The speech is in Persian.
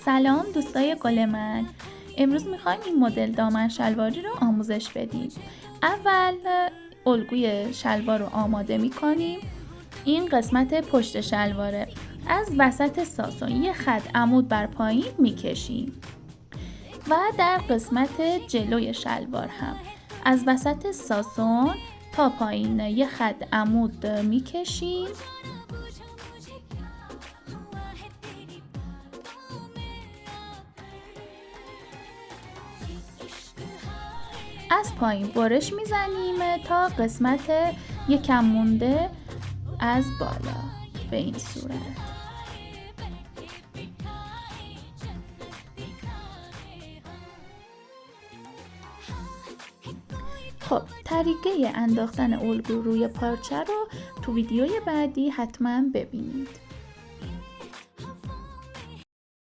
سلام دوستای گل من. امروز میخوایم این مدل دامن شلواری رو آموزش بدیم. اول الگوی شلوار رو آماده میکنیم. این قسمت پشت شلواره. از وسط ساسون یه خط عمود بر پایین میکشیم و در قسمت جلوی شلوار هم از وسط ساسون تا پایین یه خط عمود میکشیم از پایین برش میزنیم تا قسمت یکم مونده از بالا به این صورت. خب طریقه انداختن الگو روی پارچه رو تو ویدیوی بعدی حتما ببینید.